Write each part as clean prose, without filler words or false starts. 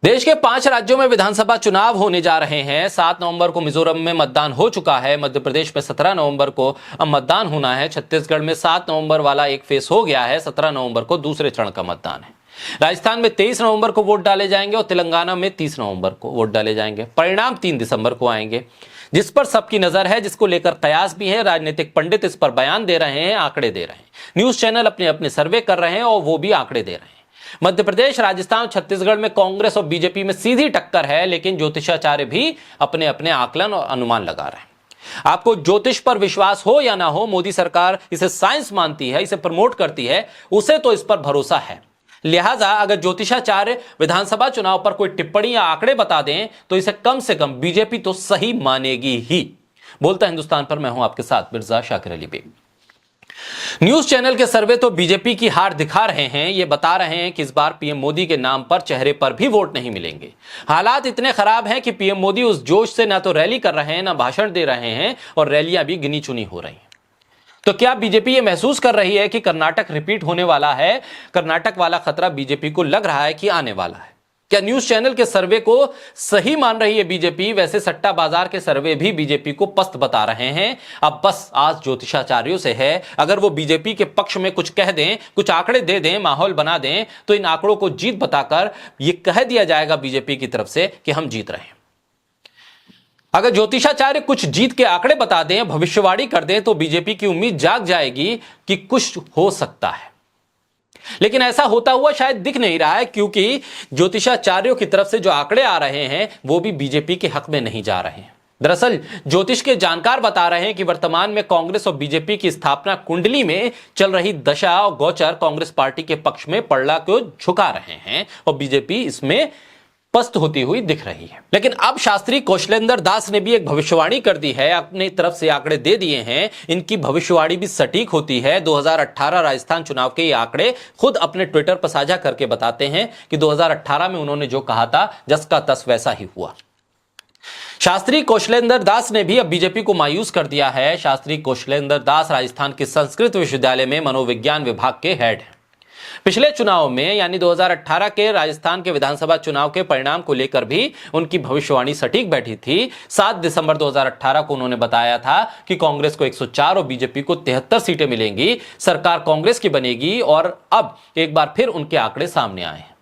देश के 5 राज्यों में विधानसभा चुनाव होने जा रहे हैं। 7 नवंबर को मिजोरम में मतदान हो चुका है। मध्य प्रदेश में 17 नवंबर को अब मतदान होना है। छत्तीसगढ़ में 7 नवंबर वाला एक फेस हो गया है। 17 नवंबर को दूसरे चरण का मतदान है। राजस्थान में 23 नवंबर को वोट डाले जाएंगे और तेलंगाना में 30 नवंबर को वोट डाले जाएंगे। परिणाम 3 दिसंबर को आएंगे, जिस पर सबकी नजर है, जिसको लेकर कयास भी है। राजनीतिक पंडित इस पर बयान दे रहे हैं, आंकड़े दे रहे हैं। न्यूज चैनल अपने अपने सर्वे कर रहे हैं और वो भी आंकड़े दे रहे हैं। मध्य प्रदेश, राजस्थान, छत्तीसगढ़ में कांग्रेस और बीजेपी में सीधी टक्कर है, लेकिन ज्योतिषाचार्य भी अपने अपने आकलन और अनुमान लगा रहे हैं। आपको ज्योतिष पर विश्वास हो या ना हो, मोदी सरकार इसे साइंस मानती है, इसे प्रमोट करती है, उसे तो इस पर भरोसा है। लिहाजा अगर ज्योतिषाचार्य विधानसभा चुनाव पर कोई टिप्पणी या आंकड़े बता दें तो इसे कम से कम बीजेपी तो सही मानेगी ही। बोलता हिंदुस्तान पर मैं हूं आपके साथ मिर्जा शाकिर अली बेग। न्यूज चैनल के सर्वे तो बीजेपी की हार दिखा रहे हैं। ये बता रहे हैं कि इस बार पीएम मोदी के नाम पर चेहरे पर भी वोट नहीं मिलेंगे। हालात इतने खराब हैं कि पीएम मोदी उस जोश से ना तो रैली कर रहे हैं, ना भाषण दे रहे हैं, और रैलियां भी गिनी चुनी हो रही हैं। तो क्या बीजेपी ये महसूस कर रही है कि कर्नाटक रिपीट होने वाला है? कर्नाटक वाला खतरा बीजेपी को लग रहा है कि आने वाला है। क्या न्यूज चैनल के सर्वे को सही मान रही है बीजेपी? वैसे सट्टा बाजार के सर्वे भी बीजेपी को पस्त बता रहे हैं। अब बस आज ज्योतिषाचार्यों से है, अगर वो बीजेपी के पक्ष में कुछ कह दें, कुछ आंकड़े दे दें, माहौल बना दें, तो इन आंकड़ों को जीत बताकर ये कह दिया जाएगा बीजेपी की तरफ से कि हम जीत रहे हैं। अगर ज्योतिषाचार्य कुछ जीत के आंकड़े बता दें, भविष्यवाणी कर दें, तो बीजेपी की उम्मीद जाग जाएगी कि कुछ हो सकता है। लेकिन ऐसा होता हुआ शायद दिख नहीं रहा है, क्योंकि ज्योतिषाचार्यों की तरफ से जो आंकड़े आ रहे हैं वो भी बीजेपी के हक में नहीं जा रहे हैं। दरअसल ज्योतिष के जानकार बता रहे हैं कि वर्तमान में कांग्रेस और बीजेपी की स्थापना कुंडली में चल रही दशा और गोचर कांग्रेस पार्टी के पक्ष में पड़ला को झुका रहे हैं और बीजेपी इसमें पस्त होती हुई दिख रही है। लेकिन अब शास्त्री कौशलेंद्र दास ने भी एक भविष्यवाणी कर दी है, अपनी तरफ से आंकड़े दे दिए हैं। इनकी भविष्यवाणी भी सटीक होती है। 2018 राजस्थान चुनाव के ये आंकड़े खुद अपने ट्विटर पर साझा करके बताते हैं कि 2018 में उन्होंने जो कहा था, जस का तस वैसा ही हुआ। शास्त्री कौशलेंद्र दास ने भी अब बीजेपी को मायूस कर दिया है। शास्त्री कौशलेंद्र दास राजस्थान के संस्कृत विश्वविद्यालय में मनोविज्ञान विभाग के हेड हैं। पिछले चुनाव में यानी 2018 के राजस्थान के विधानसभा चुनाव के परिणाम को लेकर भी उनकी भविष्यवाणी सटीक बैठी थी। 7 दिसंबर 2018 को उन्होंने बताया था कि कांग्रेस को 104 और बीजेपी को 73 सीटें मिलेंगी, सरकार कांग्रेस की बनेगी। और अब एक बार फिर उनके आंकड़े सामने आए हैं।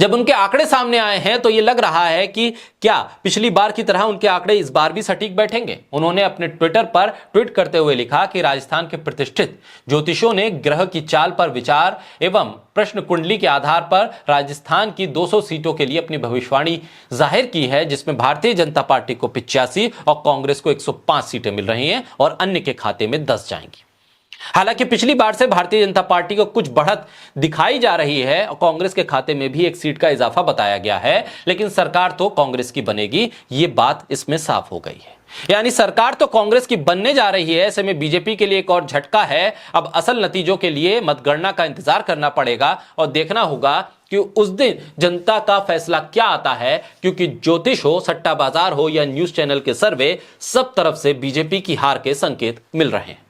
जब उनके आंकड़े सामने आए हैं तो यह लग रहा है कि क्या पिछली बार की तरह उनके आंकड़े इस बार भी सटीक बैठेंगे। उन्होंने अपने ट्विटर पर ट्वीट करते हुए लिखा कि राजस्थान के प्रतिष्ठित ज्योतिषियों ने ग्रह की चाल पर विचार एवं प्रश्न कुंडली के आधार पर राजस्थान की 200 सीटों के लिए अपनी भविष्यवाणी जाहिर की है, जिसमें भारतीय जनता पार्टी को 85 और कांग्रेस को 105 सीटें मिल रही हैं और अन्य के खाते में 10 जाएंगी। हालांकि पिछली बार से भारतीय जनता पार्टी को कुछ बढ़त दिखाई जा रही है और कांग्रेस के खाते में भी 1 सीट का इजाफा बताया गया है, लेकिन सरकार तो कांग्रेस की बनेगी, ये बात इसमें साफ हो गई है। यानी सरकार तो कांग्रेस की बनने जा रही है। ऐसे में बीजेपी के लिए एक और झटका है। अब असल नतीजों के लिए मतगणना का इंतजार करना पड़ेगा और देखना होगा कि उस दिन जनता का फैसला क्या आता है, क्योंकि ज्योतिष हो, सट्टा बाजार हो या न्यूज चैनल के सर्वे, सब तरफ से बीजेपी की हार के संकेत मिल रहे हैं।